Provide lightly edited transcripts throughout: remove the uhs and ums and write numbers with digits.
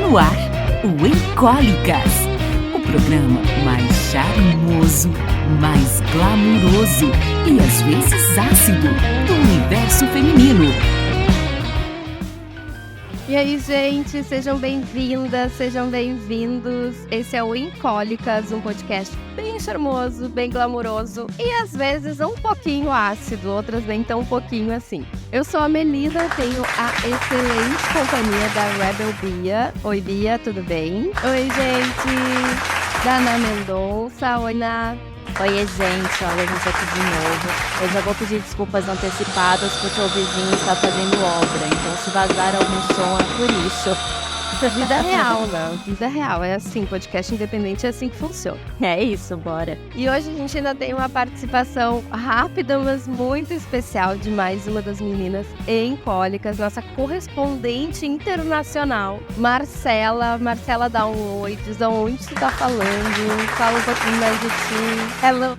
no ar, o Encólicas, o programa mais charmoso, mais glamuroso e às vezes ácido do universo feminino. E aí, gente, sejam bem-vindas, sejam bem-vindos. Esse é o Encólicas, um podcast bem charmoso, bem glamuroso e às vezes um pouquinho ácido, outras nem tão pouquinho assim. Eu sou a Melina, tenho a excelente companhia da Rebel Bia. Oi, Bia, tudo bem? Oi, gente! Dana Mendonça, oi, Ná. Oi, gente, olha a gente aqui de novo. Eu já vou pedir desculpas antecipadas porque o vizinho está fazendo obra, então se vazar algum som é por isso. Vida real, né? Vida real, é assim, podcast independente é assim que funciona. É isso, bora. E hoje a gente ainda tem uma participação rápida, mas muito especial de mais uma das meninas encólicas, nossa correspondente internacional, Marcela. Marcela, dá um oi, diz onde tu tá falando, fala um pouquinho mais de ti. Hello!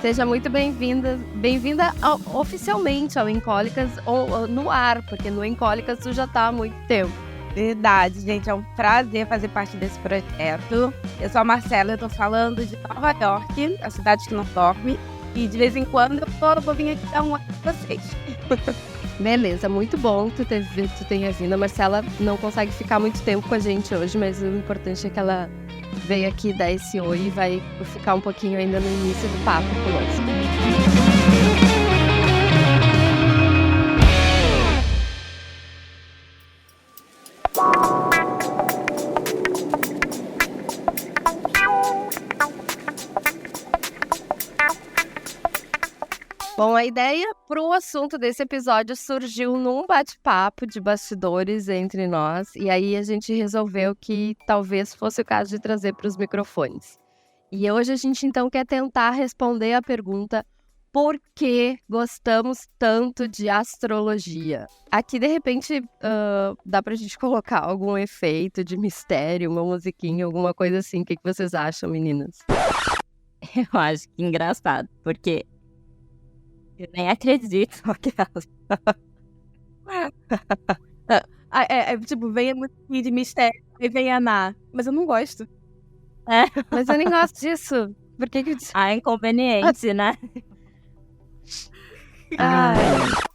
Seja muito bem-vinda oficialmente ao Encólicas ou no ar, porque no Encólicas tu já tá há muito tempo. Verdade, gente, é um prazer fazer parte desse projeto. Eu sou a Marcela, eu tô falando de Nova York, a cidade que não dorme. E de vez em quando eu vou vir aqui dar um oi pra vocês. Beleza, muito bom que tu tenha vindo. A Marcela não consegue ficar muito tempo com a gente hoje, mas o importante é que ela veio aqui dar esse oi e vai ficar um pouquinho ainda no início do papo conosco. Bom, a ideia para o assunto desse episódio surgiu num bate-papo de bastidores entre nós, e aí a gente resolveu que talvez fosse o caso de trazer para os microfones. E hoje a gente então quer tentar responder a pergunta: por que gostamos tanto de astrologia? Aqui, de repente, dá pra gente colocar algum efeito de mistério, uma musiquinha, alguma coisa assim. O que vocês acham, meninas? Eu acho que engraçado, porque eu nem acredito. Tipo, vem a musiquinha de mistério, aí vem a Ná, mas eu não gosto. Mas eu nem gosto disso. Por que que... Ah, inconveniente, né?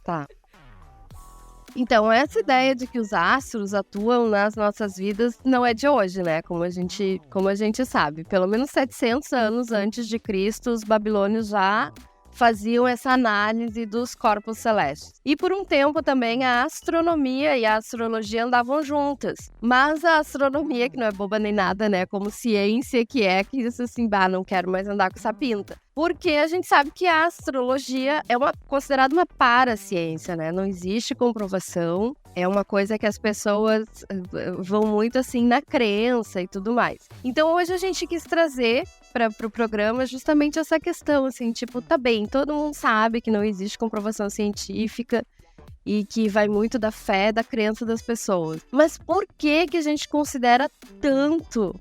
Tá. Então, essa ideia de que os astros atuam nas nossas vidas não é de hoje, né? Como a gente sabe. Pelo menos 700 anos antes de Cristo, os babilônios já faziam essa análise dos corpos celestes. E por um tempo também a astronomia e a astrologia andavam juntas. Mas a astronomia, que não é boba nem nada, né? Como ciência que diz assim, não quero mais andar com essa pinta. Porque a gente sabe que a astrologia é considerada uma paraciência, né? Não existe comprovação. É uma coisa que as pessoas vão muito assim na crença e tudo mais. Então hoje a gente quis trazer para o programa justamente essa questão, assim, tipo, tá bem, todo mundo sabe que não existe comprovação científica e que vai muito da fé, da crença das pessoas. Mas por que a gente considera tanto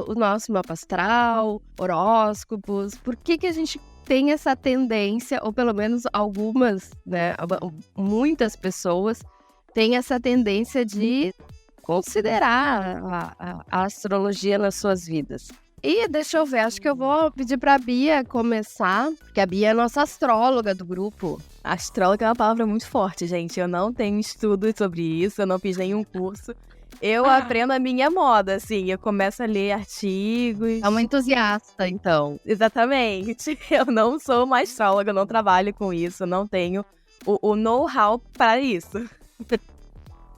o nosso mapa astral, horóscopos? Por que a gente tem essa tendência, ou pelo menos algumas, né, muitas pessoas têm essa tendência de considerar a astrologia nas suas vidas? E deixa eu ver, acho que eu vou pedir pra Bia começar, porque a Bia é a nossa astróloga do grupo. Astróloga é uma palavra muito forte, gente. Eu não tenho estudo sobre isso, eu não fiz nenhum curso. Eu aprendo a minha moda, assim, eu começo a ler artigos. É uma entusiasta, então. Exatamente. Eu não sou uma astróloga, eu não trabalho com isso, eu não tenho o know-how para isso.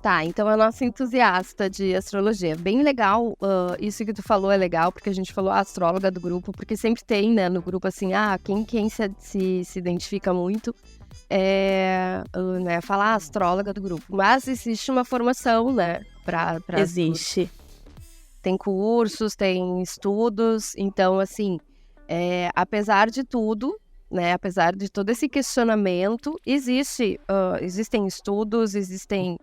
Tá, então a nossa entusiasta de astrologia. Bem legal, isso que tu falou é legal, porque a gente falou a astróloga do grupo, porque sempre tem, né, no grupo assim, quem se identifica muito falar astróloga do grupo. Mas existe uma formação, né, pra existe. Tem cursos, tem estudos, então assim, apesar de tudo, né, apesar de todo esse questionamento, existem estudos, existem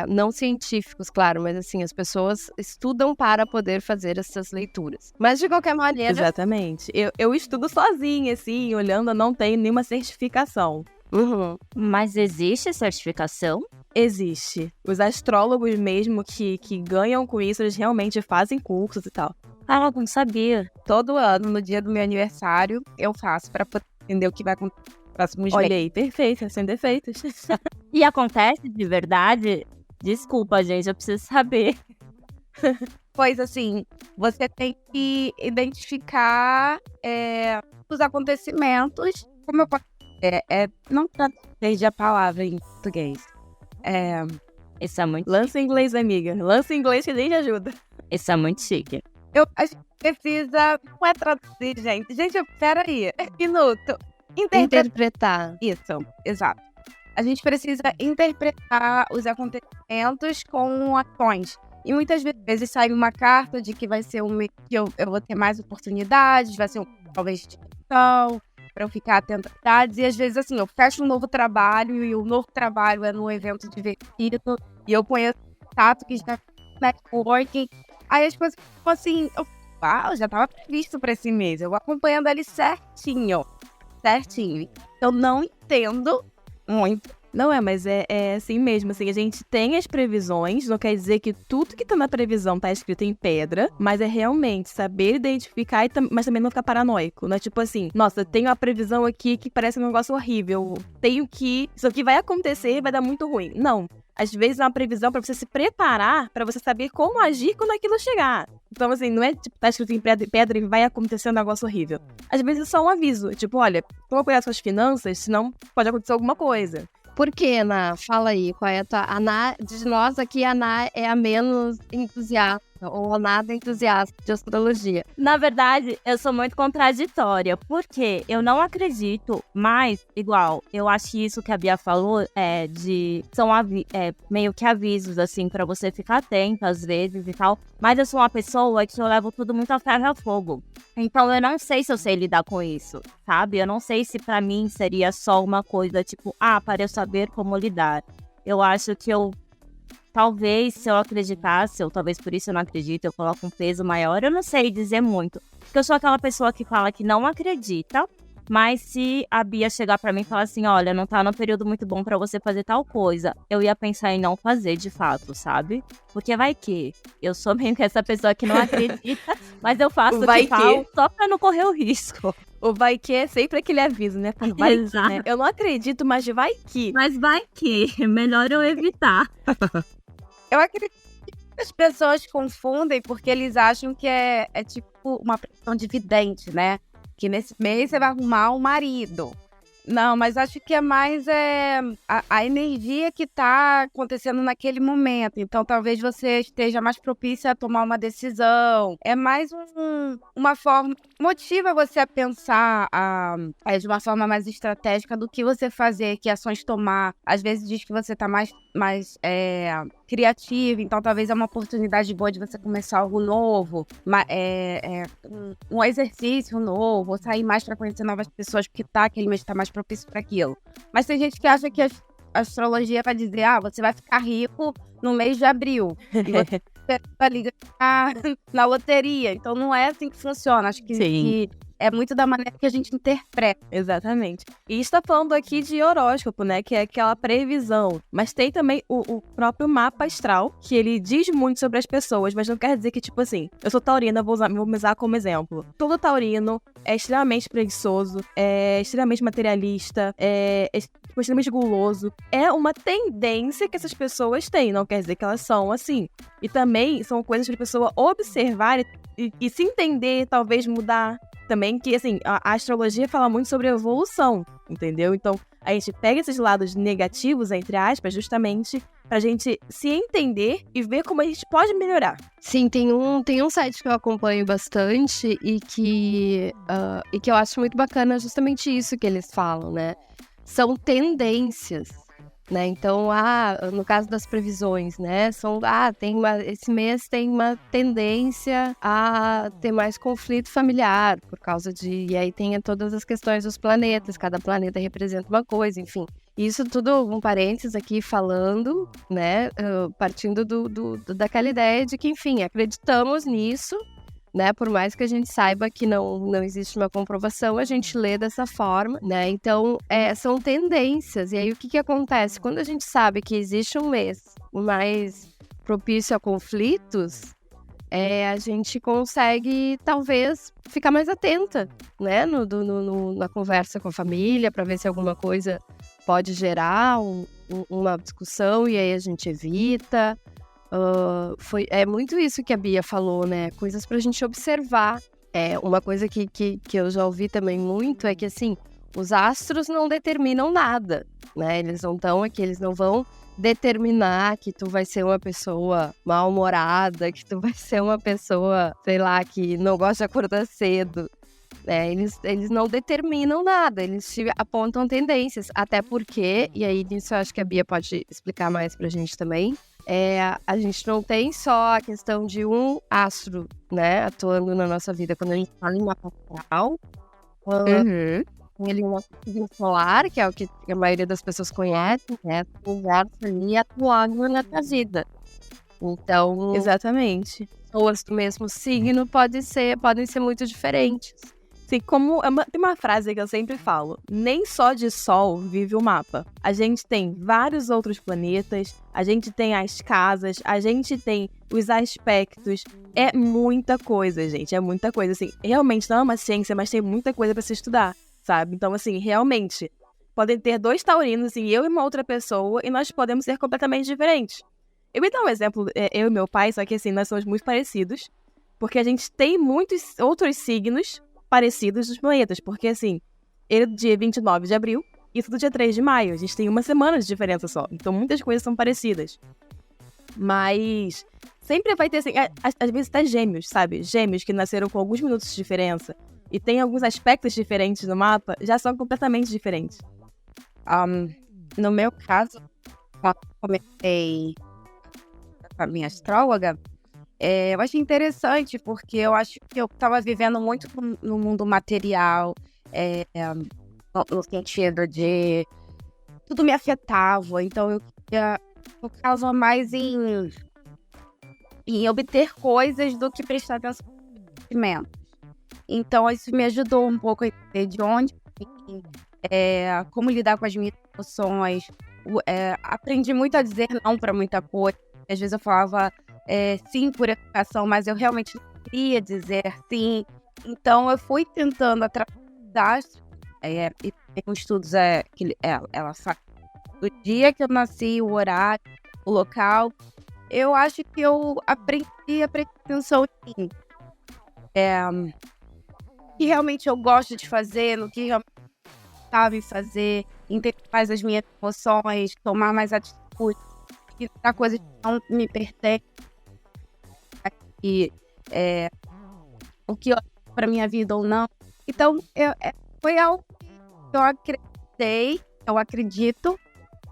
não científicos, claro, mas assim, as pessoas estudam para poder fazer essas leituras. Mas de qualquer maneira... Exatamente. Eu estudo sozinha, assim, olhando, eu não tenho nenhuma certificação. Uhum. Mas existe certificação? existe. Os astrólogos mesmo que ganham com isso, eles realmente fazem cursos e tal. Ah, não sabia. Todo ano, no dia do meu aniversário, eu faço pra poder entender o que vai acontecer nos próximos meses. Olha aí, perfeita, sem defeitos. E acontece de verdade? Desculpa, gente, eu preciso saber. Pois assim, você tem que identificar os acontecimentos. Como eu posso não perdi a palavra em português. Isso é muito, Lança em inglês, amiga. Lança em inglês que nem te ajuda. isso é muito chique. A gente precisa. Não é traduzir, gente. Gente, peraí. Minuto. Interpretar. Isso, exato. A gente precisa interpretar os acontecimentos com ações. E muitas vezes sai uma carta de que vai ser um mês que eu vou ter mais oportunidades, vai ser talvez de atenção, para eu ficar atenta às idades. E às vezes, assim, eu fecho um novo trabalho e o novo trabalho é num evento divertido e eu conheço um tato que já networking. Aí as coisas ficam assim, já estava previsto para esse mês. Eu vou acompanhando ali certinho. Eu não entendo muito. Não mas é assim mesmo, assim, a gente tem as previsões, não quer dizer que tudo que tá na previsão tá escrito em pedra, mas é realmente saber identificar, mas também não ficar paranoico, não é tipo assim, nossa, eu tenho a previsão aqui que parece um negócio horrível, isso aqui vai acontecer e vai dar muito ruim. Não. Às vezes é uma previsão pra você se preparar, pra você saber como agir quando aquilo chegar. Então, assim, não é tipo, tá escrito em pedra e vai acontecer um negócio horrível. Às vezes é só um aviso, tipo, olha, toma cuidado com as finanças, senão pode acontecer alguma coisa. Por que, Ana? Fala aí, qual é a tua... De nós aqui, a Ana é a menos entusiasta, ou a nada entusiasta de astrologia. Na verdade, eu sou muito contraditória, porque eu não acredito, mas, igual, eu acho isso que a Bia falou, são meio que avisos, assim, pra você ficar atento, às vezes, e tal, mas eu sou uma pessoa que eu levo tudo muito a ferro e fogo. Então, eu não sei se eu sei lidar com isso, sabe? Eu não sei se pra mim seria só uma coisa, tipo, para eu saber como lidar. Eu acho que talvez, se eu acreditasse, ou talvez por isso eu não acredito, eu coloco um peso maior, eu não sei dizer muito. Porque eu sou aquela pessoa que fala que não acredita, mas se a Bia chegar pra mim e falar assim, olha, não tá num período muito bom pra você fazer tal coisa, eu ia pensar em não fazer de fato, sabe? Porque vai que eu sou meio que essa pessoa que não acredita, mas eu faço o que falo só pra não correr o risco. O vai que é sempre aquele aviso, né? Vai Exato. que, né? Eu não acredito, mas vai que. Mas vai que, melhor eu evitar. Eu acredito que as pessoas confundem porque eles acham que é tipo uma pressão de vidente, né? Que nesse mês você vai arrumar um marido. Não, mas acho que é mais a energia que tá acontecendo naquele momento. Então, talvez você esteja mais propícia a tomar uma decisão. É mais uma forma... Motiva você a pensar de uma forma mais estratégica do que você fazer, que ações tomar. Às vezes diz que você tá mais criativo, então talvez é uma oportunidade boa de você começar algo novo, um exercício novo, ou sair mais para conhecer novas pessoas, porque aquele mês tá mais propício para aquilo. Mas tem gente que acha que a astrologia vai dizer, você vai ficar rico no mês de abril, e você vai ligar na loteria. Então não é assim que funciona. Acho que é muito da maneira que a gente interpreta. Exatamente. E está falando aqui de horóscopo, né? Que é aquela previsão. Mas tem também o próprio mapa astral, que ele diz muito sobre as pessoas, mas não quer dizer que, tipo assim, eu sou taurina, vou me usar como exemplo. Todo taurino é extremamente preguiçoso, é extremamente materialista, é extremamente guloso. É uma tendência que essas pessoas têm, não quer dizer que elas são assim. E também são coisas para a pessoa observar e se entender, talvez mudar. Também que, assim, a astrologia fala muito sobre evolução, entendeu? Então, a gente pega esses lados negativos, entre aspas, justamente pra gente se entender e ver como a gente pode melhorar. Sim, tem um site que eu acompanho bastante e que eu acho muito bacana justamente isso que eles falam, né? São tendências, né? Então, no caso das previsões, né? Esse mês tem uma tendência a ter mais conflito familiar por causa e aí tem todas as questões dos planetas, cada planeta representa uma coisa, enfim. Isso tudo, um parênteses aqui falando, né? Partindo daquela ideia de que, enfim, acreditamos nisso, né? Por mais que a gente saiba que não existe uma comprovação, a gente lê dessa forma, né? Então, são tendências. E aí, o que acontece? Quando a gente sabe que existe um mês mais propício a conflitos, a gente consegue, talvez, ficar mais atenta, né? Na conversa com a família, para ver se alguma coisa pode gerar uma discussão e aí a gente evita. É muito isso que a Bia falou, né? Coisas pra gente observar. Uma coisa que eu já ouvi também muito é que, assim, os astros não determinam nada, né? Eles não estão aqui, eles não vão determinar que tu vai ser uma pessoa mal-humorada, que tu vai ser uma pessoa, sei lá, que não gosta de acordar cedo. Eles não determinam nada, eles te apontam tendências. Até porque, e aí nisso eu acho que a Bia pode explicar mais pra gente também, a gente não tem só a questão de um astro, né, atuando na nossa vida. Quando a gente fala em mapa astral, tem ali um nosso signo solar, que é o que a maioria das pessoas conhece, né? O universo ali atuando na tua vida. Então, Exatamente. pessoas do mesmo signo podem ser muito diferentes. Sim, tem uma frase que eu sempre falo: nem só de Sol vive o mapa. A gente tem vários outros planetas, a gente tem as casas, a gente tem os aspectos. É muita coisa, gente, é muita coisa. Assim, realmente não é uma ciência, mas tem muita coisa pra se estudar, sabe? Então, assim, realmente, podem ter 2 taurinos, assim, eu e uma outra pessoa, e nós podemos ser completamente diferentes. Eu vou dar um exemplo, eu e meu pai, só que, assim, nós somos muito parecidos, porque a gente tem muitos outros signos parecidos dos planetas, porque, assim, ele é do dia 29 de abril, e isso do dia 3 de maio. A gente tem uma semana de diferença só, então muitas coisas são parecidas. Mas sempre vai ter, assim, às vezes até gêmeos, sabe? Gêmeos que nasceram com alguns minutos de diferença e tem alguns aspectos diferentes no mapa, já são completamente diferentes. No meu caso, quando eu comecei com a minha astróloga, eu achei interessante, porque eu acho que eu estava vivendo muito no mundo material, no sentido de tudo me afetava, então eu focava mais em obter coisas do que prestar atenção no sentimento. Então isso me ajudou um pouco a entender de onde vim, como lidar com as minhas emoções. Aprendi muito a dizer não para muita coisa. Às vezes eu falava sim por educação, mas eu realmente não queria dizer sim. Então eu fui tentando através e tem estudos que ela sabe do dia que eu nasci, o horário, o local. Eu acho que eu aprendi a prestar atenção em que realmente eu gosto de fazer, no que realmente sabe fazer, entender mais as minhas emoções, tomar mais atitude, evitar coisas que não me pertencem, o que eu para minha vida ou não. Então, foi algo que eu acreditei, eu acredito,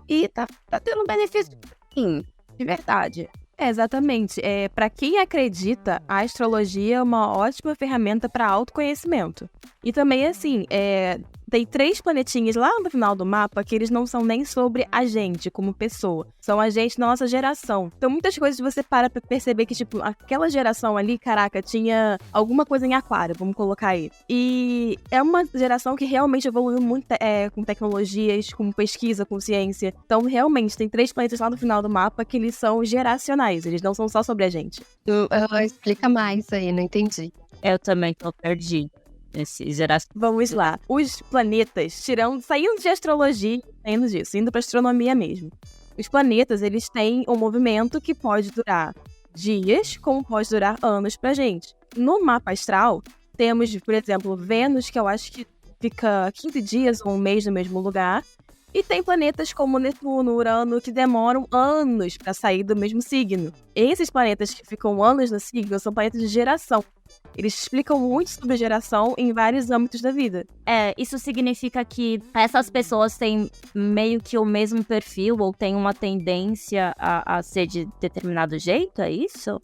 e tá tendo benefício pra mim, de verdade. Exatamente. Para quem acredita, a astrologia é uma ótima ferramenta para autoconhecimento. E também, assim, tem 3 planetinhas lá no final do mapa que eles não são nem sobre a gente como pessoa. São a gente da nossa geração. Então, muitas coisas você para pra perceber que, tipo, aquela geração ali, caraca, tinha alguma coisa em aquário, vamos colocar aí. E é uma geração que realmente evoluiu muito com tecnologias, com pesquisa, com ciência. Então, realmente, tem 3 planetas lá no final do mapa que eles são geracionais. Eles não são só sobre a gente. Explica mais aí, não entendi. Eu também tô perdido. Vamos lá. Os planetas, saindo de astrologia, indo pra astronomia mesmo. Os planetas, eles têm um movimento que pode durar dias, como pode durar anos pra gente. No mapa astral, temos, por exemplo, Vênus, que eu acho que fica 15 dias ou um mês no mesmo lugar. E tem planetas como Netuno, Urano, que demoram anos para sair do mesmo signo. Esses planetas que ficam anos no signo são planetas de geração. Eles explicam muito sobre geração em vários âmbitos da vida. Isso significa que essas pessoas têm meio que o mesmo perfil ou têm uma tendência a ser de determinado jeito, é isso?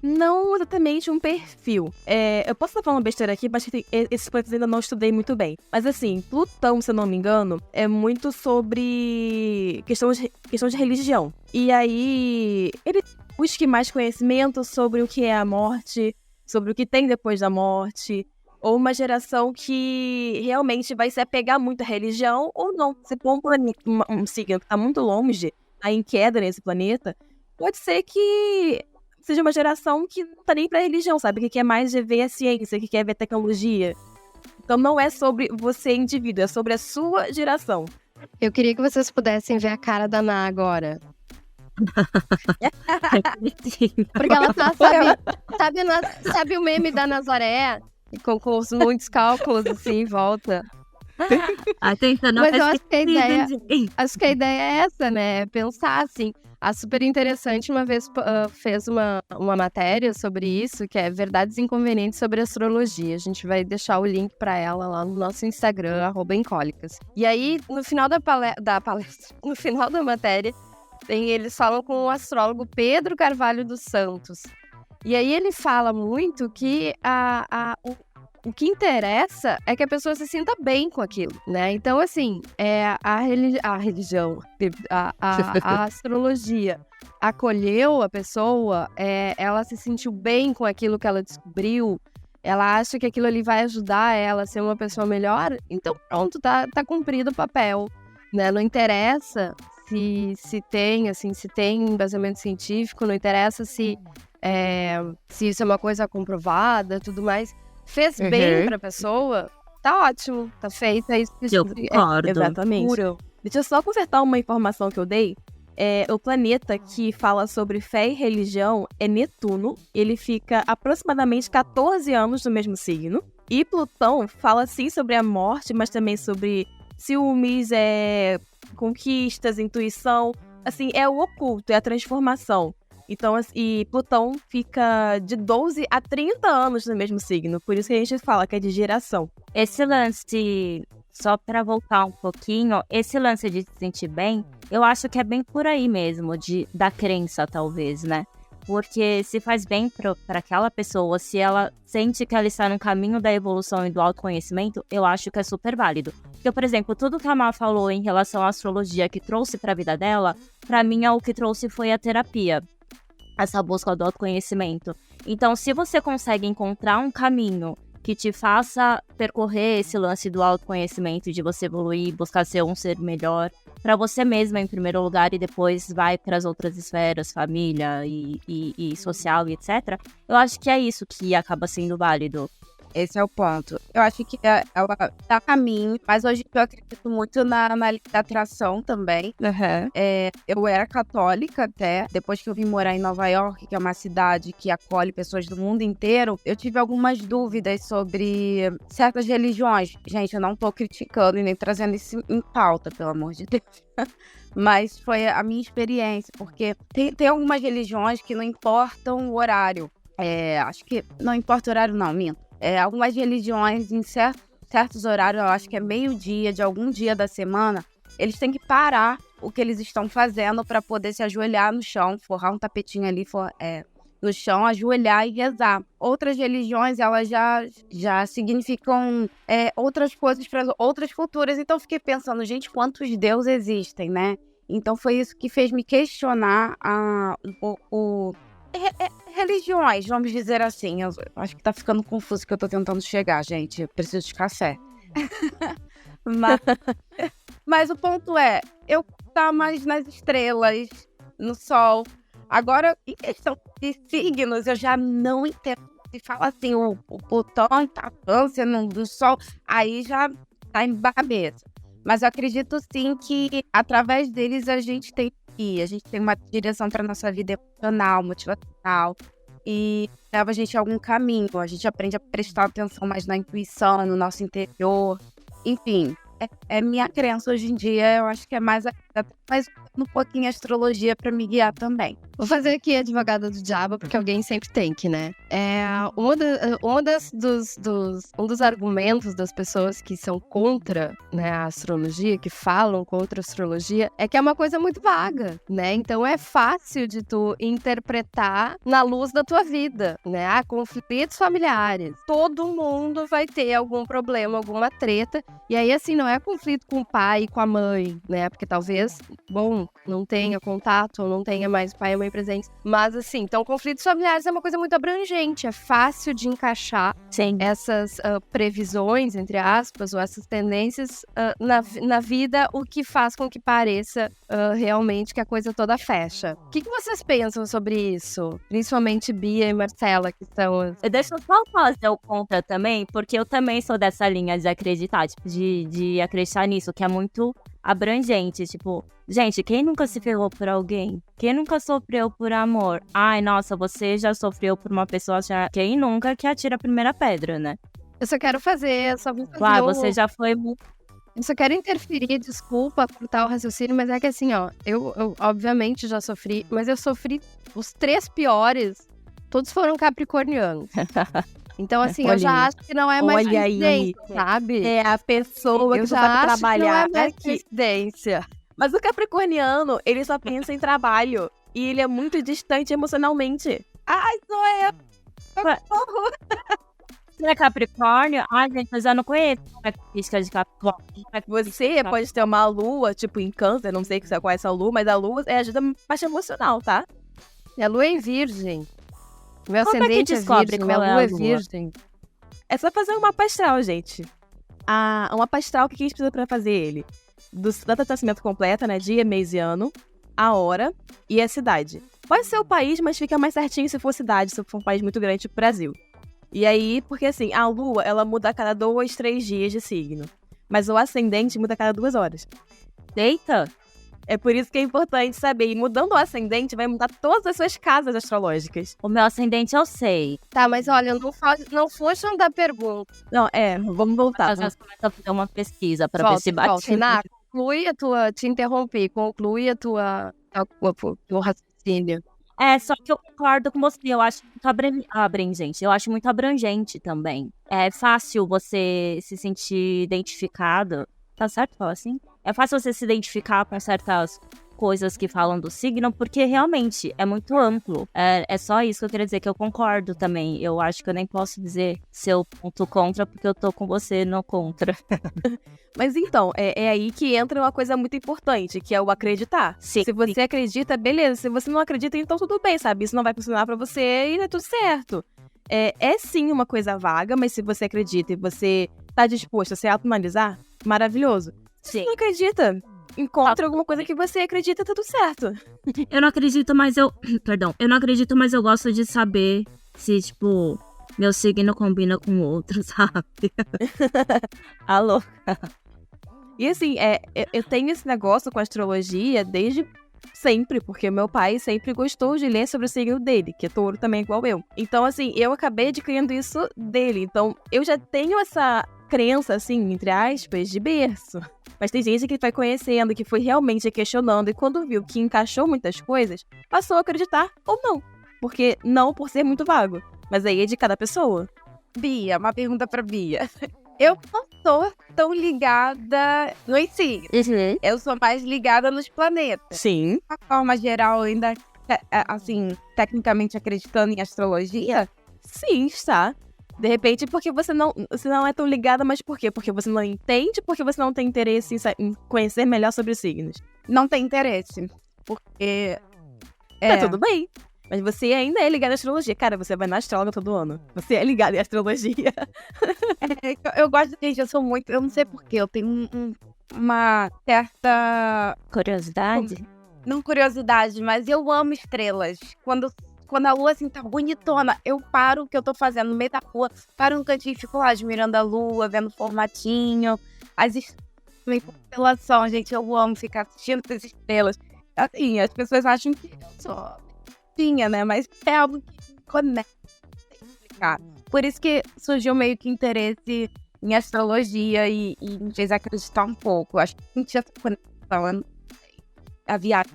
Não exatamente um perfil. Eu posso estar falando besteira aqui, mas esses planetas ainda não estudei muito bem. Mas assim, Plutão, se eu não me engano, é muito sobre questão de religião. E aí, ele busca mais conhecimento sobre o que é a morte, sobre o que tem depois da morte, ou uma geração que realmente vai se apegar muito à religião, ou não. Se for um signo que está muito longe, tá em queda nesse planeta, pode ser que seja uma geração que não tá nem pra religião, sabe? Que quer mais ver a ciência, que quer ver a tecnologia. Então não é sobre você, indivíduo, é sobre a sua geração. Eu queria que vocês pudessem ver a cara da Ná agora. Porque ela tá, sabe o meme da Nazaré? Com os muitos cálculos assim em volta. Tentando Mas eu acho que a ideia é essa, né? Pensar assim. A Super Interessante uma vez fez uma matéria sobre isso, que é Verdades e Inconvenientes sobre Astrologia. A gente vai deixar o link pra ela lá no nosso Instagram, @encólicas. E aí, no final da palestra, no final da matéria, eles falam com o astrólogo Pedro Carvalho dos Santos. E aí ele fala muito que o que interessa é que a pessoa se sinta bem com aquilo, né? Então, assim, a religião, a astrologia acolheu a pessoa, ela se sentiu bem com aquilo que ela descobriu, ela acha que aquilo ali vai ajudar ela a ser uma pessoa melhor, então pronto, tá cumprido o papel, né? Não interessa se tem embasamento científico, não interessa se isso é uma coisa comprovada, tudo mais. Fez bem pra pessoa, tá ótimo, tá feito, é isso que Eu concordo. Exatamente. Puro. Deixa eu só consertar uma informação que eu dei. O planeta que fala sobre fé e religião é Netuno. Ele fica aproximadamente 14 anos no mesmo signo. E Plutão fala sim sobre a morte, mas também sobre ciúmes, conquistas, intuição. Assim, é o oculto, é a transformação. Então, e Plutão fica de 12 a 30 anos no mesmo signo. Por isso que a gente fala que é de geração. Esse lance, só pra voltar um pouquinho, esse lance de se sentir bem, eu acho que é bem por aí mesmo, da crença, talvez, né? Porque se faz bem pra aquela pessoa, se ela sente que ela está no caminho da evolução e do autoconhecimento, eu acho que é super válido. Porque, por exemplo, tudo que a Má falou em relação à astrologia que trouxe pra vida dela, pra mim, o que trouxe foi a terapia. Essa busca do autoconhecimento. Então, se você consegue encontrar um caminho que te faça percorrer esse lance do autoconhecimento, de você evoluir, buscar ser um ser melhor, para você mesma em primeiro lugar e depois vai para as outras esferas, família e social e etc., eu acho que é isso que acaba sendo válido. Esse é o ponto. Eu acho que ela tá caminho, mas hoje eu acredito muito na lei da atração também. Eu era católica até, depois que eu vim morar em Nova York, que é uma cidade que acolhe pessoas do mundo inteiro, eu tive algumas dúvidas sobre certas religiões. Gente, eu não tô criticando e nem trazendo isso em pauta, pelo amor de Deus. Mas foi a minha experiência, porque tem algumas religiões que não importam o horário. Acho que não importa o horário não, minto. Algumas religiões, em certos horários, eu acho que é meio-dia de algum dia da semana, eles têm que parar o que eles estão fazendo para poder se ajoelhar no chão, forrar um tapetinho ali no chão, ajoelhar e rezar. Outras religiões, elas já significam outras coisas para outras culturas. Então, eu fiquei pensando, gente, quantos deuses existem, né? Então, foi isso que fez me questionar um pouco... religiões, vamos dizer assim. Eu acho que tá ficando confuso que eu tô tentando chegar, gente. Eu preciso de café. Mas o ponto eu tá mais nas estrelas, no sol. Agora, em questão de signos, eu já não entendo. Se fala assim, o Plutão tá câncer no sol, aí já tá em cabeça. Mas eu acredito sim que através deles a gente tem uma direção para nossa vida emocional, motivacional e leva a gente a algum caminho. A gente aprende a prestar atenção mais na intuição, no nosso interior. Enfim, é minha crença hoje em dia. Eu acho que é mais um pouquinho a astrologia para me guiar também. Vou fazer aqui a advogada do diabo, porque alguém sempre tem que, né? Um dos argumentos das pessoas que são contra, né, a astrologia, que falam contra a astrologia, é que é uma coisa muito vaga, né? Então é fácil de tu interpretar na luz da tua vida, né? Conflitos familiares. Todo mundo vai ter algum problema, alguma treta. E aí, assim, não é conflito com o pai e com a mãe, né? Porque talvez, bom, não tenha contato, ou não tenha mais pai e mãe presentes. Mas, assim, então, conflitos familiares é uma coisa muito abrangente. É fácil de encaixar Sim. essas previsões, entre aspas, ou essas tendências na vida, o que faz com que pareça realmente que a coisa toda fecha. O que vocês pensam sobre isso? Principalmente Bia e Marcela, que são... Deixa eu só fazer o contra também, porque eu também sou dessa linha de acreditar, tipo, de acreditar nisso, que é muito abrangente, tipo, gente, quem nunca se ferrou por alguém? Quem nunca sofreu por amor? Ai, nossa, você já sofreu por uma pessoa, quem nunca que atira a primeira pedra, né? Eu só quero fazer, Você já foi muito... Eu só quero interferir, desculpa cortar o raciocínio, mas é que assim, ó, eu obviamente já sofri, mas eu sofri os 3 piores, todos foram capricornianos. Então, assim, eu já acho que não é mais Olha aí. coincidência, sabe? É a pessoa que Eu só já sabe acho trabalhar. que não é mais aqui. coincidência. Mas o capricorniano, ele só pensa em trabalho. E ele é muito distante emocionalmente. Ai, sou eu. Você é Capricórnio? Ai, gente, eu já não conheço a característica de Capricórnio. Você pode ter uma lua, tipo, em câncer, não sei qual é essa lua, mas a lua ajuda a parte emocional, tá? Minha lua é em virgem. Meu Como é que ascendente descobre virgem, minha qual é a lua é lua? virgem. É só fazer um mapa astral, gente. Um mapa astral, o que a gente precisa pra fazer ele? Data de nascimento completa, né? Dia, mês e ano, a hora e a cidade. Pode ser o país, mas fica mais certinho se for cidade, se for um país muito grande, tipo Brasil. E aí, porque assim, a lua, ela muda a cada 2, 3 dias de signo. Mas o ascendente muda a cada 2 horas. Eita! É por isso que é importante saber. E mudando o ascendente, vai mudar todas as suas casas astrológicas. O meu ascendente eu sei. Tá, mas olha, não fujam da pergunta. Não, vamos voltar. Às vezes começa a fazer uma pesquisa pra ver se bate. Renato, conclui a tua... Te interrompi. Conclui a tua... o raciocínio. É, só que eu concordo com você, eu acho muito abrangente, eu acho muito abrangente também. É fácil você se sentir identificado, tá certo falar assim? É fácil você se identificar com certas coisas que falam do signo, porque realmente é muito amplo. É só isso que eu queria dizer, que eu concordo também. Eu acho que eu nem posso dizer seu ponto contra, porque eu tô com você no contra. Mas então, é aí que entra uma coisa muito importante, que é o acreditar. Sim. Se você acredita, beleza. Se você não acredita, então tudo bem, sabe? Isso não vai funcionar pra você e é tudo certo. É sim uma coisa vaga, mas se você acredita e você tá disposto a se autoanalisar, maravilhoso. Se você não acredita, encontre alguma coisa que você acredita, tá tudo certo. Eu não acredito, mas eu... Perdão. Eu não acredito, mas eu gosto de saber se, tipo, meu signo combina com o outro, sabe? Alô? E assim, eu tenho esse negócio com astrologia desde sempre, porque meu pai sempre gostou de ler sobre o signo dele, que é touro também igual eu. Então, assim, eu acabei adquirindo isso dele. Então, eu já tenho essa crença, assim, entre aspas, de berço. Mas tem gente que vai conhecendo, que foi realmente questionando, e quando viu que encaixou muitas coisas, passou a acreditar ou não. Porque não por ser muito vago. Mas aí é de cada pessoa. Bia, uma pergunta pra Bia. Eu não sou tão ligada nos signos. Eu sou mais ligada nos planetas. Sim. De uma forma geral, ainda, assim, tecnicamente acreditando em astrologia, Sim, está. De repente, porque você não é tão ligada, mas por quê? Porque você não entende, porque você não tem interesse em conhecer melhor sobre os signos. não tem interesse. Porque... Tá tudo bem. Mas você ainda é ligada à astrologia. Cara, você vai na astróloga todo ano. Você é ligada em astrologia. Eu gosto, gente, eu sou muito... Eu não sei porquê, eu tenho uma certa... Curiosidade? Não curiosidade, mas eu amo estrelas. Quando a lua, assim, tá bonitona, eu paro o que eu tô fazendo no meio da rua, paro no cantinho e fico lá admirando a lua, vendo o formatinho, as estrelas, constelação, gente, eu amo ficar assistindo essas estrelas. Assim, as pessoas acham que eu sou tinha, né? Mas é algo que me conecta, explicar. Por isso que surgiu meio que interesse em astrologia e me fez acreditar um pouco. Acho que a gente já tá conectando a viagem.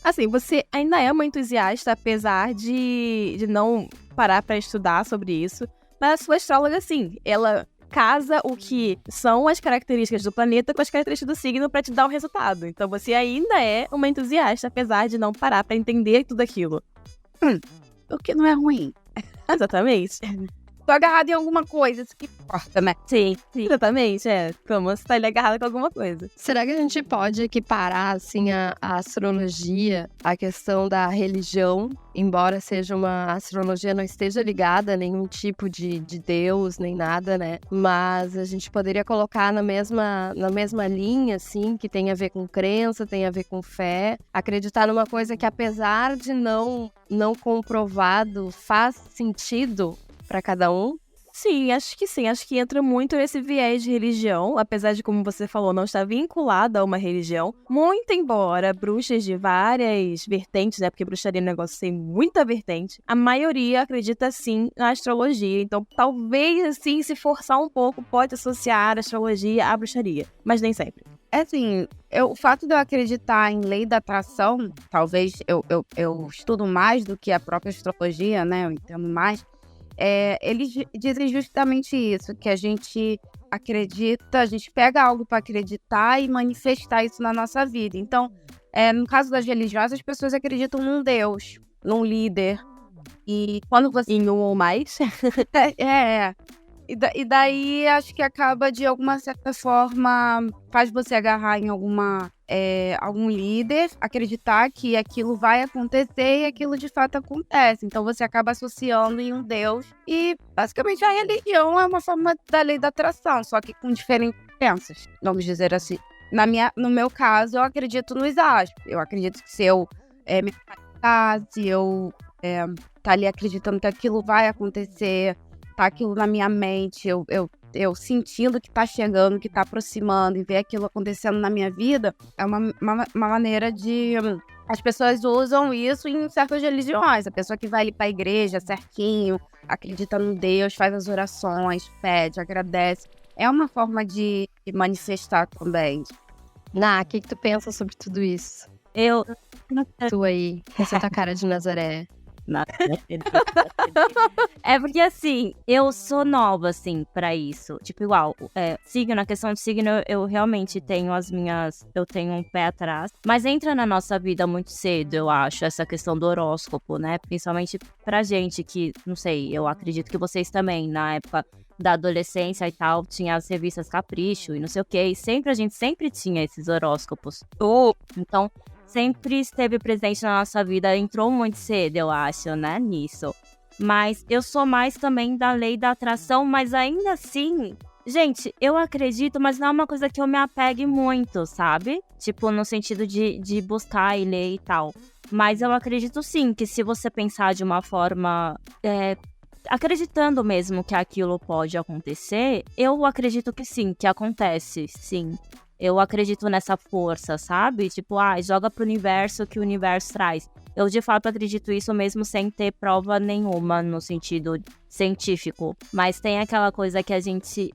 Assim, você ainda é uma entusiasta, apesar de não parar pra estudar sobre isso. Mas a sua astróloga, assim, ela casa o que são as características do planeta com as características do signo pra te dar o resultado. Então você ainda é uma entusiasta, apesar de não parar pra entender tudo aquilo. O que não é ruim. Exatamente. tô agarrada em alguma coisa, isso que importa, né? Sim. Exatamente, como você tá ali agarrada com alguma coisa. Será que a gente pode equiparar, assim, a astrologia à questão da religião? Embora seja a astrologia não esteja ligada a nenhum tipo de Deus, nem nada, né? Mas a gente poderia colocar na mesma linha, assim, que tem a ver com crença, tem a ver com fé. Acreditar numa coisa que, apesar de não comprovado, faz sentido para cada um. Sim, acho que sim. Acho que entra muito nesse viés de religião, apesar de, como você falou, não estar vinculada a uma religião. Muito embora bruxas de várias vertentes, né? Porque bruxaria é um negócio sem muita vertente. A maioria acredita, sim, na astrologia. Então, talvez, assim, se forçar um pouco, pode associar a astrologia à bruxaria. Mas nem sempre. É assim, o fato de eu acreditar em lei da atração, talvez eu estudo mais do que a própria astrologia, né? Eu entendo mais. Eles dizem justamente isso, que a gente acredita, a gente pega algo para acreditar e manifestar isso na nossa vida. Então, no caso das religiões, as pessoas acreditam num Deus, num líder. E quando você... Em um ou mais. E daí, acho que acaba, de alguma certa forma, faz você agarrar em algum líder, acreditar que aquilo vai acontecer e aquilo de fato acontece. Então, você acaba associando em um Deus. E, basicamente, a religião é uma forma da lei da atração, só que com diferentes crenças, vamos dizer assim. No meu caso, eu acredito nos astros. Eu acredito que se eu me capacitar, se eu tá ali acreditando que aquilo vai acontecer, tá aquilo na minha mente, eu sentindo que tá chegando, que tá aproximando e ver aquilo acontecendo na minha vida, é uma maneira de... As pessoas usam isso em certas religiões. A pessoa que vai ali pra igreja certinho, acredita no Deus, faz as orações, pede, agradece. É uma forma de manifestar também. Ná, o que tu pensa sobre tudo isso? Eu... Tu aí, essa tua cara de Nazaré. É porque, assim, eu sou nova, assim, pra isso. Tipo, igual, signo, a questão de signo, eu realmente tenho eu tenho um pé atrás. Mas entra na nossa vida muito cedo, eu acho, essa questão do horóscopo, né? Principalmente pra gente que, não sei, eu acredito que vocês também, na época da adolescência e tal, tinha as revistas Capricho e não sei o quê. E a gente sempre tinha esses horóscopos. Então... sempre esteve presente na nossa vida, entrou muito cedo, eu acho, né, nisso. Mas eu sou mais também da lei da atração, mas ainda assim, gente, eu acredito, mas não é uma coisa que eu me apegue muito, sabe? Tipo, no sentido de buscar e ler e tal. Mas eu acredito sim, que se você pensar de uma forma... acreditando mesmo que aquilo pode acontecer, eu acredito que sim, que acontece, sim. Eu acredito nessa força, sabe? Tipo, joga pro universo que o universo traz. Eu, de fato, acredito isso mesmo sem ter prova nenhuma no sentido científico. Mas tem aquela coisa que a gente...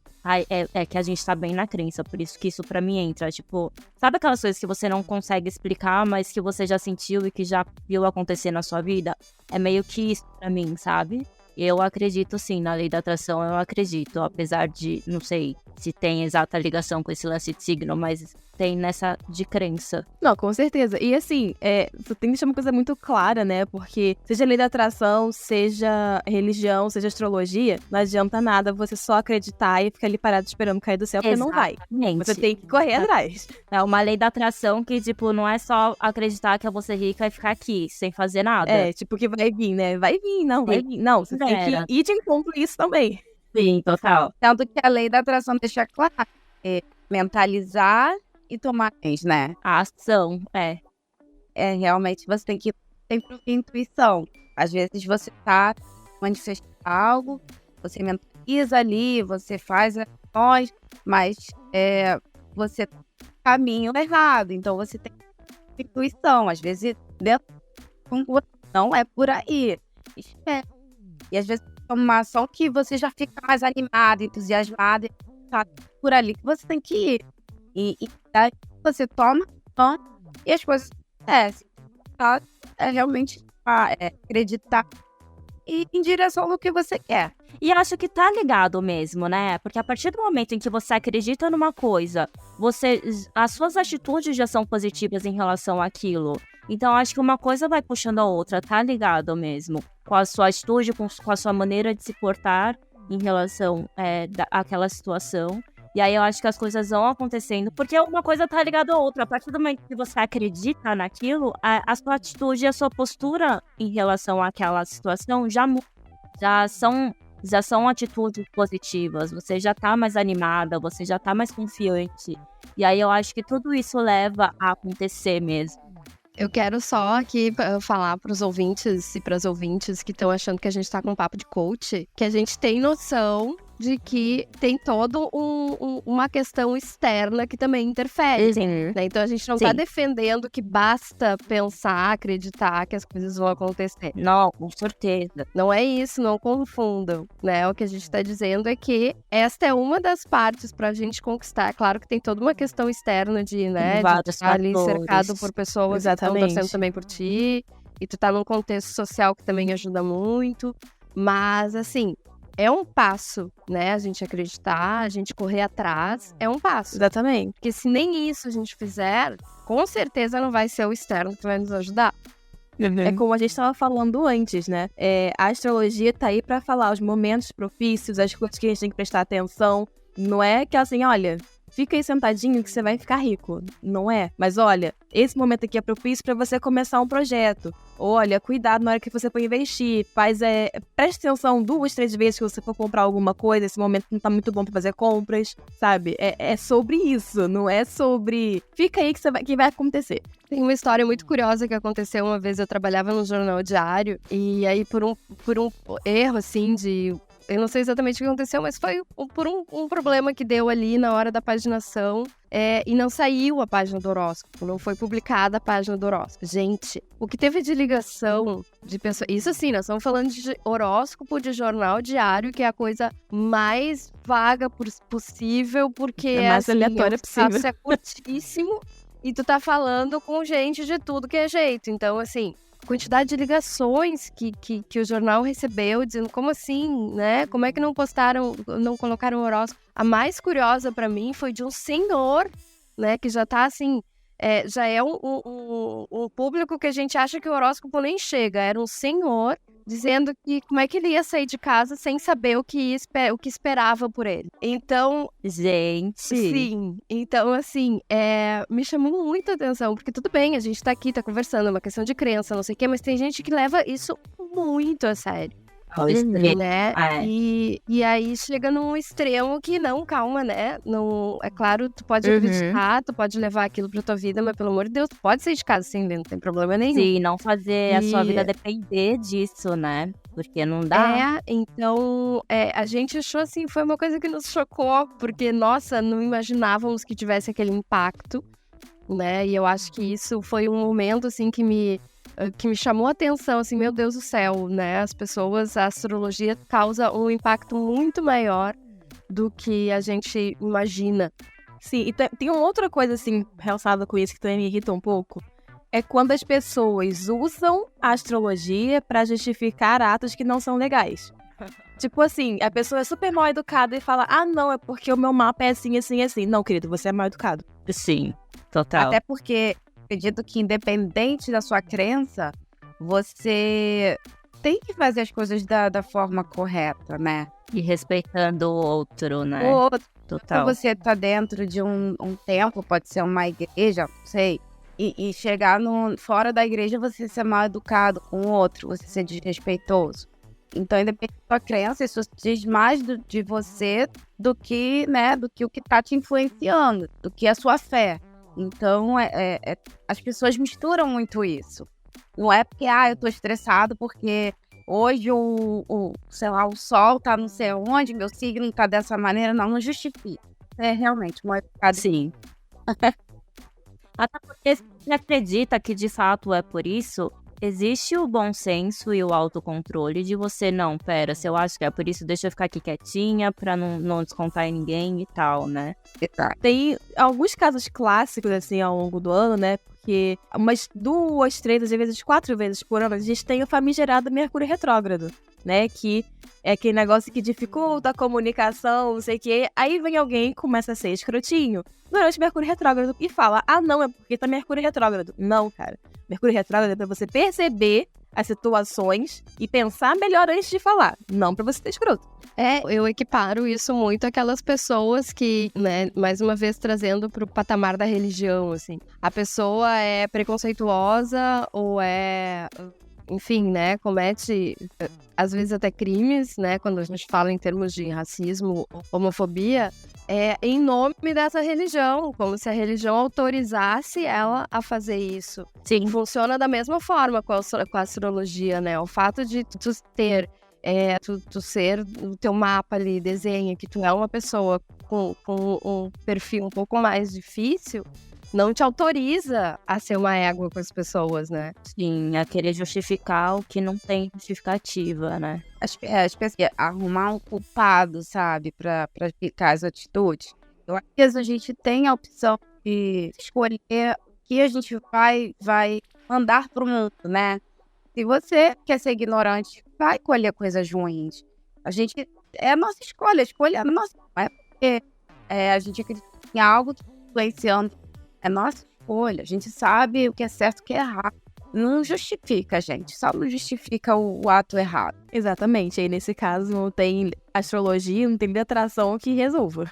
que a gente tá bem na crença, por isso que isso pra mim entra. Tipo, sabe aquelas coisas que você não consegue explicar, mas que você já sentiu e que já viu acontecer na sua vida? É meio que isso pra mim, sabe? Eu acredito sim na lei da atração, eu acredito, apesar de, não sei se tem exata ligação com esse lance de signo, mas tem nessa de crença. Não, com certeza. E assim, você tem que deixar uma coisa muito clara, né? Porque seja lei da atração, seja religião, seja astrologia, não adianta nada você só acreditar e ficar ali parado esperando cair do céu, porque não vai. Você tem que correr atrás. É uma lei da atração que, tipo, não é só acreditar que eu vou ser rica e ficar aqui, sem fazer nada. Tipo, que vai vir, né? Vai vir, não, vai vir. Não, você tem que ir de encontro isso também. Sim, total. Tanto que a lei da atração deixa claro, mentalizar e tomar, né? A ação, realmente você tem que sempre ouvir intuição. Às vezes você tá manifestando algo, você mentaliza ali, você faz ações, mas você tá no caminho errado. Então você tem intuição. Às vezes não é por aí. Espera. E às vezes uma ação que você já fica mais animado, entusiasmado, e tá por ali que você tem que ir. E daí você toma e as coisas acontecem. Tá? Realmente acreditar e em direção ao que você quer. E acho que tá ligado mesmo, né? Porque a partir do momento em que você acredita numa coisa, as suas atitudes já são positivas em relação àquilo. Então, acho que uma coisa vai puxando a outra, tá ligado mesmo. Com a sua atitude, com a sua maneira de se portar, em relação àquela situação. E aí eu acho que as coisas vão acontecendo, porque uma coisa tá ligada à outra. A partir do momento que você acredita naquilo, a sua atitude e a sua postura em relação àquela situação já são atitudes positivas. Você já tá mais animada, você já tá mais confiante. E aí eu acho que tudo isso leva a acontecer mesmo. Eu quero só aqui falar para os ouvintes e para as ouvintes que estão achando que a gente tá com um papo de coach, que a gente tem noção de que tem toda uma questão externa que também interfere. Né? Então a gente não tá defendendo que basta pensar, acreditar que as coisas vão acontecer. Não, com certeza. Não é isso, não confundam. Né? O que a gente tá dizendo é que esta é uma das partes pra gente conquistar. Claro que tem toda uma questão externa de, né, de estar ali cercado por pessoas que estão torcendo também por ti. E tu tá num contexto social que também ajuda muito. Mas, assim, é um passo, né? A gente acreditar, a gente correr atrás, é um passo. Exatamente. Porque se nem isso a gente fizer, com certeza não vai ser o externo que vai nos ajudar. É como a gente estava falando antes, né? A astrologia tá aí pra falar os momentos propícios, as coisas que a gente tem que prestar atenção. Não é que assim, olha, fica aí sentadinho que você vai ficar rico. Não é. Mas olha, esse momento aqui é propício pra você começar um projeto. Olha, cuidado na hora que você for investir. Preste atenção 2, 3 vezes que você for comprar alguma coisa. Esse momento não tá muito bom pra fazer compras, sabe? É sobre isso, não é sobre... Fica aí que vai acontecer. Tem uma história muito curiosa que aconteceu uma vez. Eu trabalhava no jornal diário e aí por um erro, assim, de... Eu não sei exatamente o que aconteceu, mas foi por um problema que deu ali na hora da paginação. E não saiu a página do horóscopo, não foi publicada a página do horóscopo. Gente, o que teve de ligação de pessoas... Isso assim, nós estamos falando de horóscopo de jornal diário, que é a coisa mais vaga possível, porque é mais assim, aleatória possível. É curtíssimo e tu tá falando com gente de tudo que é jeito. Então, assim... quantidade de ligações que o jornal recebeu, dizendo como assim, né? Como é que não colocaram o horóscopo? A mais curiosa pra mim foi de um senhor, né? Que já tá assim, já é um público que a gente acha que o horóscopo nem chega. Era um senhor dizendo que como é que ele ia sair de casa sem saber o que esperava por ele. Então... Gente... Sim. Então, assim, me chamou muita atenção, porque tudo bem, a gente tá aqui, tá conversando, é uma questão de crença, não sei o quê, mas tem gente que leva isso muito a sério. Né? E aí chega num extremo que não, calma, né? Não, é claro, tu pode acreditar, tu pode levar aquilo pra tua vida, mas pelo amor de Deus, tu pode sair de casa sem ler, não tem problema nenhum. Sim, não fazer a sua vida depender disso, né? Porque não dá. Então, a gente achou assim, foi uma coisa que nos chocou, porque, nossa, não imaginávamos que tivesse aquele impacto, né? E eu acho que isso foi um momento, assim, que me chamou a atenção, assim, meu Deus do céu, né? A astrologia causa um impacto muito maior do que a gente imagina. Sim, e tem uma outra coisa, assim, relacionada com isso que também me irrita um pouco. É quando as pessoas usam a astrologia pra justificar atos que não são legais. Tipo assim, a pessoa é super mal educada e fala, não, é porque o meu mapa é assim, assim, assim. Não, querido, você é mal educado. Sim, total. Até porque acredito que independente da sua crença, você tem que fazer as coisas da forma correta, né? E respeitando o outro, né? O outro. Total. Quando você tá dentro de um templo, pode ser uma igreja, não sei, e chegar fora da igreja, você ser mal educado com o outro, você ser desrespeitoso. Então, independente da sua crença, isso diz mais de você do que, né, do que o que tá te influenciando, do que a sua fé. Então, as pessoas misturam muito isso. Não é porque, eu tô estressado porque hoje sei lá, o sol tá não sei onde, meu signo tá dessa maneira. Não justifica. É realmente mal educado. Sim. Até porque se você acredita que de fato é por isso, existe o bom senso e o autocontrole de você, não, pera, se eu acho que é por isso, deixa eu ficar aqui quietinha pra não descontar em ninguém e tal, né? Tem alguns casos clássicos, assim, ao longo do ano, né? Porque umas 2, 3, às vezes 4 vezes por ano, a gente tem o famigerado Mercúrio retrógrado, né? Que é aquele negócio que dificulta a comunicação, não sei o quê. Aí vem alguém e começa a ser escrotinho durante Mercúrio retrógrado e fala, não, é porque tá Mercúrio retrógrado. Não, cara. Mercúrio retrógrado é pra você perceber as situações e pensar melhor antes de falar. Não pra você ter escroto. Eu equiparo isso muito àquelas pessoas que, né, mais uma vez trazendo pro patamar da religião, assim. A pessoa é preconceituosa ou enfim, né, comete às vezes até crimes, né, quando a gente fala em termos de racismo, homofobia, em nome dessa religião, como se a religião autorizasse ela a fazer isso. Sim. Funciona da mesma forma com a astrologia, né, o fato de tu ter, tu ser, o teu mapa ali desenha que tu é uma pessoa com um perfil um pouco mais difícil, não te autoriza a ser uma égua com as pessoas, né? Sim, a querer justificar o que não tem justificativa, né? Arrumar um culpado, sabe, pra ficar as atitudes. Eu acho que a gente tem a opção de escolher o que a gente vai mandar pro mundo, né? Se você quer ser ignorante, vai colher coisas ruins. É a nossa escolha, a escolha é nossa. Não é porque a gente acredita em algo que está influenciando. É nossa escolha. A gente sabe o que é certo e o que é errado. Não justifica, gente. Só não justifica o ato errado. Exatamente. Aí, nesse caso, não tem astrologia, não tem letração que resolva.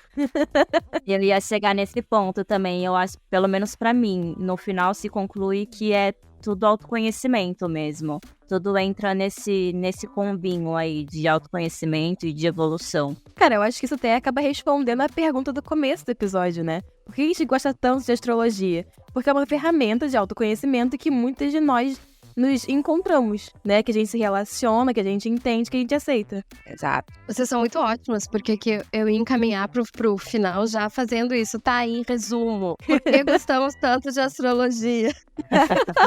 E ele ia chegar nesse ponto também, eu acho, pelo menos pra mim. No final se conclui que é tudo autoconhecimento mesmo. Tudo entra nesse combinho aí de autoconhecimento e de evolução. Cara, eu acho que isso até acaba respondendo a pergunta do começo do episódio, né? Por que a gente gosta tanto de astrologia? Porque é uma ferramenta de autoconhecimento que muitas de nós nos encontramos, né? Que a gente se relaciona, que a gente entende, que a gente aceita. Exato. Vocês são muito ótimas, porque eu ia encaminhar pro final já fazendo isso. Tá aí, em resumo. Por que gostamos tanto de astrologia?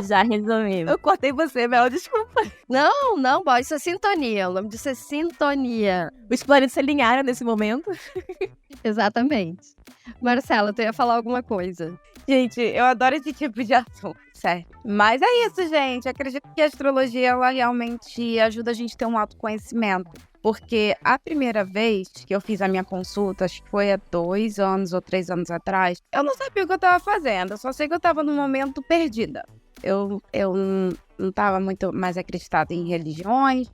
Já resumimos. Eu cortei você, Mel, desculpa. Não, boy, isso é sintonia. O nome disso é sintonia. Os planetas se alinharam nesse momento. Exatamente. Marcela, tu ia falar alguma coisa. Gente, eu adoro esse tipo de assunto, sério. Mas é isso, gente. Acredito que a astrologia, ela realmente ajuda a gente a ter um autoconhecimento. Porque a primeira vez que eu fiz a minha consulta, acho que foi há 2 anos ou 3 anos atrás, eu não sabia o que eu tava fazendo. Eu só sei que eu tava num momento perdida. Eu não tava muito mais acreditada em religiões.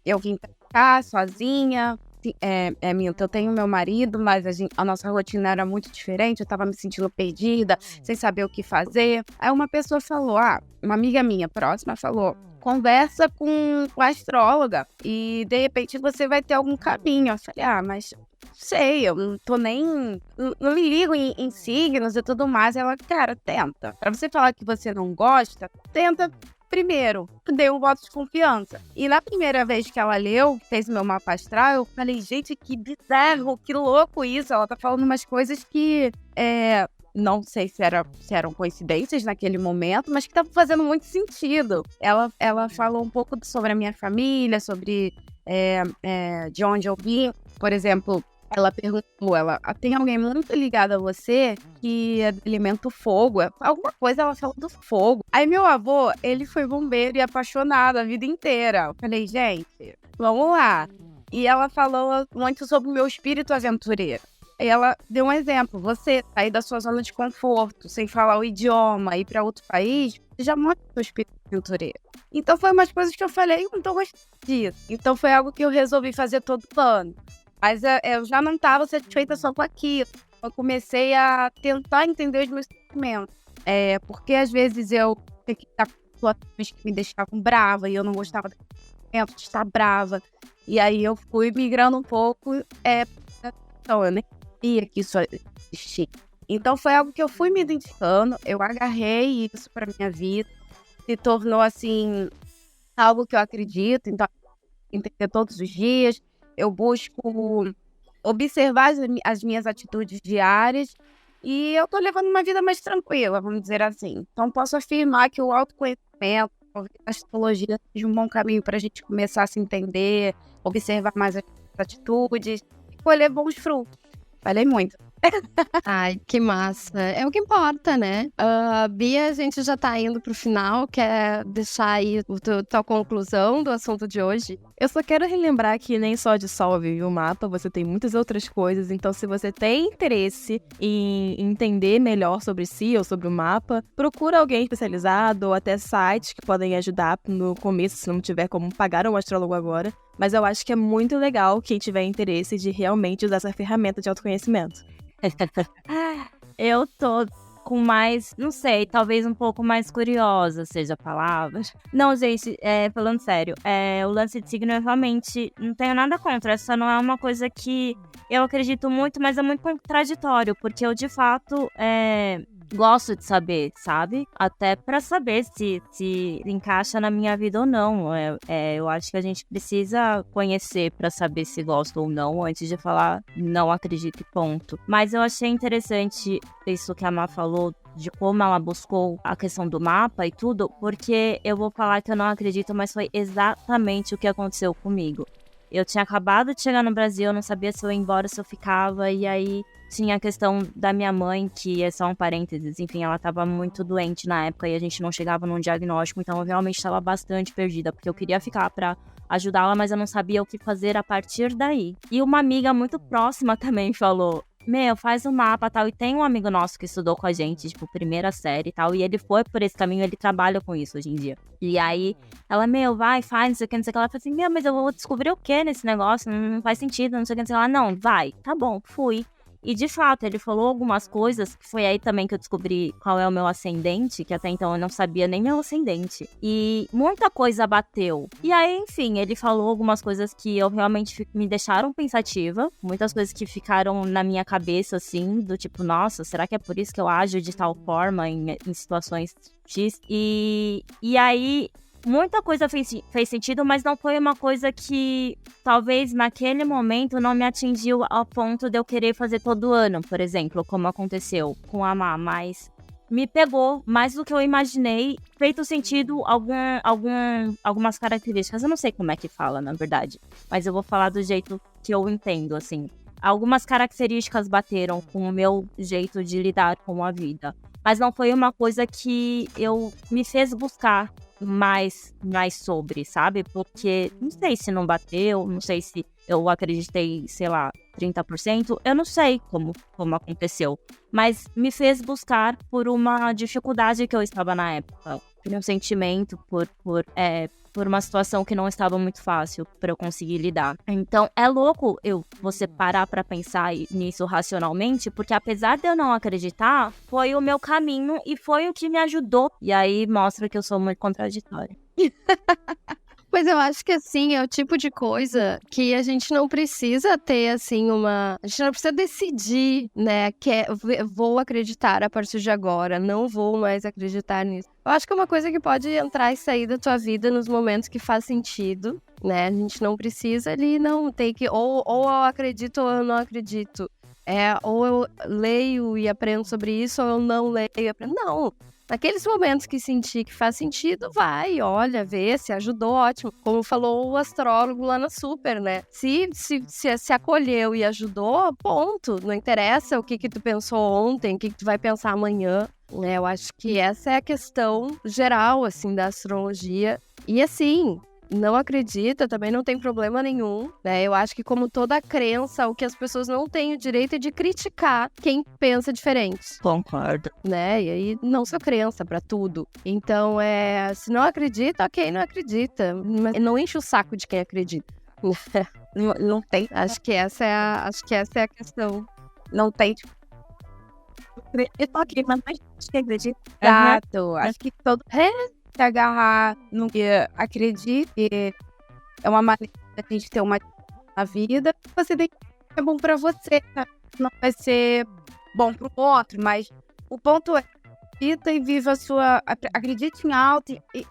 Eu vim pra cá sozinha. Eu tenho meu marido, mas a nossa rotina era muito diferente, eu tava me sentindo perdida, sem saber o que fazer. Aí uma pessoa falou, uma amiga minha próxima falou, conversa com a astróloga e de repente você vai ter algum caminho. Eu falei, mas sei, eu não tô nem, não me ligo em signos e tudo mais. Ela, cara, tenta. Pra você falar que você não gosta, tenta primeiro, dei um voto de confiança. E na primeira vez que ela leu, fez meu mapa astral, eu falei, gente, que bizarro, que louco isso. Ela tá falando umas coisas que, não sei se eram coincidências naquele momento, mas que estavam fazendo muito sentido. Ela falou um pouco sobre a minha família, sobre de onde eu vim. Por exemplo, ela perguntou, tem alguém muito ligado a você que alimenta o fogo? Alguma coisa ela falou do fogo. Aí meu avô, ele foi bombeiro e apaixonado a vida inteira. Eu falei, gente, vamos lá. E ela falou muito sobre o meu espírito aventureiro. E ela deu um exemplo. Você sair da sua zona de conforto, sem falar o idioma, ir para outro país, você já mostra o seu espírito aventureiro. Então foi umas coisas que eu falei, eu não tô gostando disso. Então foi algo que eu resolvi fazer todo ano. Mas eu já não estava satisfeita só com aquilo. Eu comecei a tentar entender os meus sentimentos. Porque às vezes eu tinha que estar com situações que me deixavam brava e eu não gostava de estar brava. E aí eu fui migrando um pouco. Então, eu nem sabia que isso existia. Então foi algo que eu fui me identificando. Eu agarrei isso para minha vida. Se tornou, assim, algo que eu acredito. Então, entender todos os dias. Eu busco observar as minhas atitudes diárias e eu tô levando uma vida mais tranquila, vamos dizer assim. Então, posso afirmar que o autoconhecimento, a astrologia seja um bom caminho para a gente começar a se entender, observar mais as atitudes e colher bons frutos. Falei muito. Ai, que massa. É o que importa, né? Bia, a gente já tá indo pro final. Quer deixar aí tua conclusão do assunto de hoje? Eu só quero relembrar que nem só de Sol vive o mapa, você tem muitas outras coisas. Então, se você tem interesse em entender melhor sobre si ou sobre o mapa, procura alguém especializado ou até sites que podem ajudar no começo, se não tiver como pagar um astrólogo agora. Mas eu acho que é muito legal quem tiver interesse de realmente usar essa ferramenta de autoconhecimento. Eu tô com mais, não sei, talvez um pouco mais curiosa, seja a palavra. Não, gente, falando sério, o lance de signo eu realmente não tenho nada contra. Essa não é uma coisa que eu acredito muito, mas é muito contraditório, porque eu, de fato, gosto de saber, sabe? Até pra saber se encaixa na minha vida ou não. Eu acho que a gente precisa conhecer pra saber se gosta ou não, antes de falar não acredito e ponto. Mas eu achei interessante isso que a Má falou, de como ela buscou a questão do mapa e tudo, porque eu vou falar que eu não acredito, mas foi exatamente o que aconteceu comigo. Eu tinha acabado de chegar no Brasil, eu não sabia se eu ia embora, se eu ficava, e aí tinha a questão da minha mãe, que é só um parênteses, enfim, ela tava muito doente na época e a gente não chegava num diagnóstico, então eu realmente estava bastante perdida, porque eu queria ficar pra ajudá-la, mas eu não sabia o que fazer a partir daí. E uma amiga muito próxima também falou: faz o mapa e tal. E tem um amigo nosso que estudou com a gente, tipo, primeira série e tal. E ele foi por esse caminho, ele trabalha com isso hoje em dia. E aí, ela, vai, faz, não sei o que, não sei o que. Ela falou assim, mas eu vou descobrir o que nesse negócio? Não faz sentido, não sei o que, não sei o que. Ela, não, vai, tá bom, fui. E de fato, ele falou algumas coisas, que foi aí também que eu descobri qual é o meu ascendente, que até então eu não sabia nem meu ascendente. E muita coisa bateu. E aí, enfim, ele falou algumas coisas que eu realmente me deixaram pensativa. Muitas coisas que ficaram na minha cabeça, assim, do tipo, nossa, será que é por isso que eu ajo de tal forma em situações X? E aí, muita coisa fez sentido, mas não foi uma coisa que talvez naquele momento não me atingiu ao ponto de eu querer fazer todo ano, por exemplo, como aconteceu com a Má, mas me pegou mais do que eu imaginei, feito sentido algumas características. Eu não sei como é que fala, na verdade, mas eu vou falar do jeito que eu entendo, assim. Algumas características bateram com o meu jeito de lidar com a vida, mas não foi uma coisa que me fez buscar mais sobre, sabe? Porque não sei se não bateu, não sei se eu acreditei, sei lá, 30%, eu não sei como aconteceu, mas me fez buscar por uma dificuldade que eu estava na época, por um sentimento, por uma situação que não estava muito fácil para eu conseguir lidar. Então, é louco você parar para pensar nisso racionalmente, porque apesar de eu não acreditar, foi o meu caminho e foi o que me ajudou. E aí mostra que eu sou muito contraditória. Pois eu acho que, assim, é o tipo de coisa que a gente não precisa ter, assim, a gente não precisa decidir, né, vou acreditar a partir de agora, não vou mais acreditar nisso. Eu acho que é uma coisa que pode entrar e sair da tua vida nos momentos que faz sentido, né, a gente não precisa ali, não, tem que, ou eu acredito ou eu não acredito. Ou eu leio e aprendo sobre isso, ou eu não leio e aprendo. Não. Naqueles momentos que sentir que faz sentido, vai, olha, vê, se ajudou, ótimo. Como falou o astrólogo lá na Super, né? Se acolheu e ajudou, ponto. Não interessa o que tu pensou ontem, o que tu vai pensar amanhã. Eu acho que essa é a questão geral, assim, da astrologia. E assim, não acredita, também não tem problema nenhum, né? Eu acho que, como toda crença, o que as pessoas não têm o direito é de criticar quem pensa diferente. Concordo. Né? E aí, não sou crença pra tudo. Então, se não acredita, ok, não acredita. Mas não enche o saco de quem acredita. Não tem. Acho que essa é a questão. Não tem. Eu tô aqui, mas acho que acredita. Exato. Acho que todo se agarrar no que acredite é uma maneira de a gente ter uma na vida. Você tem que ser bom pra você, tá? Não vai ser bom pro outro, mas o ponto é: acredita e viva a sua. Acredite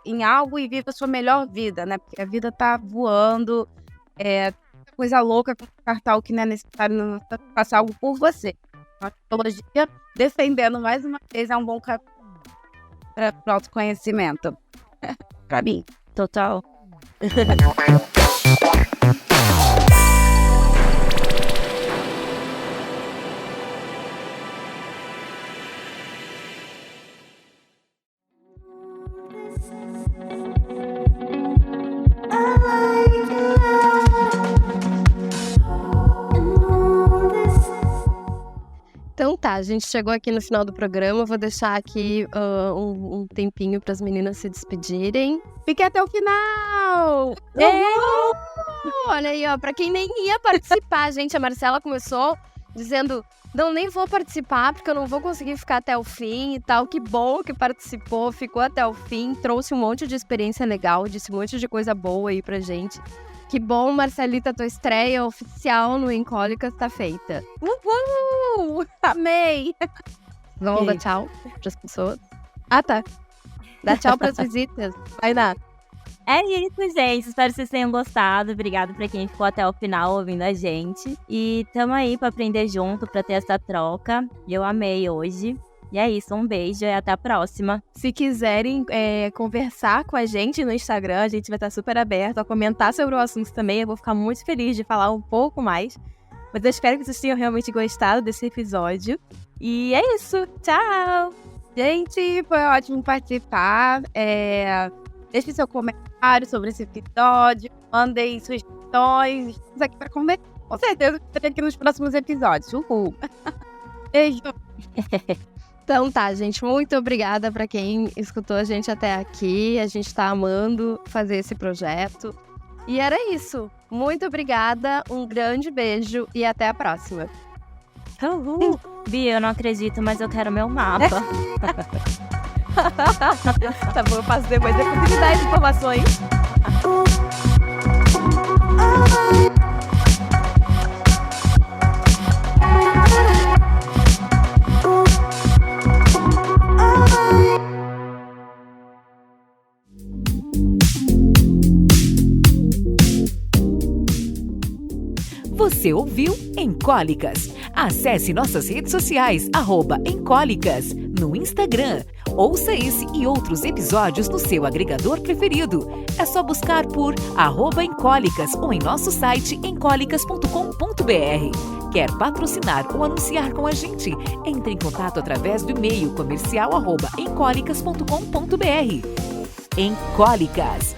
em algo e viva a sua melhor vida, né? Porque a vida tá voando, coisa louca com cartão que não é necessário não passar algo por você. A astrologia, defendendo mais uma vez, é um bom caminho para o autoconhecimento. Pra mim. Total. tá, a gente chegou aqui no final do programa. Vou deixar aqui um tempinho para as meninas se despedirem. Fique até o final! Olha aí, ó, pra quem nem ia participar, gente, a Marcela começou dizendo, não, nem vou participar porque eu não vou conseguir ficar até o fim e tal. Que bom que participou, ficou até o fim, trouxe um monte de experiência legal, disse um monte de coisa boa aí pra gente. Que bom, Marcelita, tua estreia oficial no Encólicas tá feita. Uhul! Amei! Vamos dar tchau pras pessoas? Ah, tá. Dá tchau pras visitas. Vai dar. É isso, gente. Espero que vocês tenham gostado. Obrigado pra quem ficou até o final ouvindo a gente. E tamo aí pra aprender junto, pra ter essa troca. Eu amei hoje. E é isso, um beijo e até a próxima. Se quiserem conversar com a gente no Instagram, a gente vai estar super aberto a comentar sobre o assunto também. Eu vou ficar muito feliz de falar um pouco mais. Mas eu espero que vocês tenham realmente gostado desse episódio. E é isso. Tchau! Gente, foi ótimo participar. Deixe seu comentário sobre esse episódio. Mandem sugestões. Estamos aqui para conversar. Com certeza, estarei aqui nos próximos episódios. Uhul! Beijo! Então tá, gente, muito obrigada pra quem escutou a gente até aqui. A gente tá amando fazer esse projeto. E era isso. Muito obrigada, um grande beijo e até a próxima. Uhul. Bia, eu não acredito, mas eu quero meu mapa. Tá bom, eu passo depois. Depois de dar as informações. Você ouviu Encólicas? Acesse nossas redes sociais, @Encólicas, no Instagram. Ouça esse e outros episódios no seu agregador preferido. É só buscar por @Encólicas ou em nosso site encólicas.com.br. Quer patrocinar ou anunciar com a gente? Entre em contato através do e-mail comercial @encólicas.com.br. Encólicas.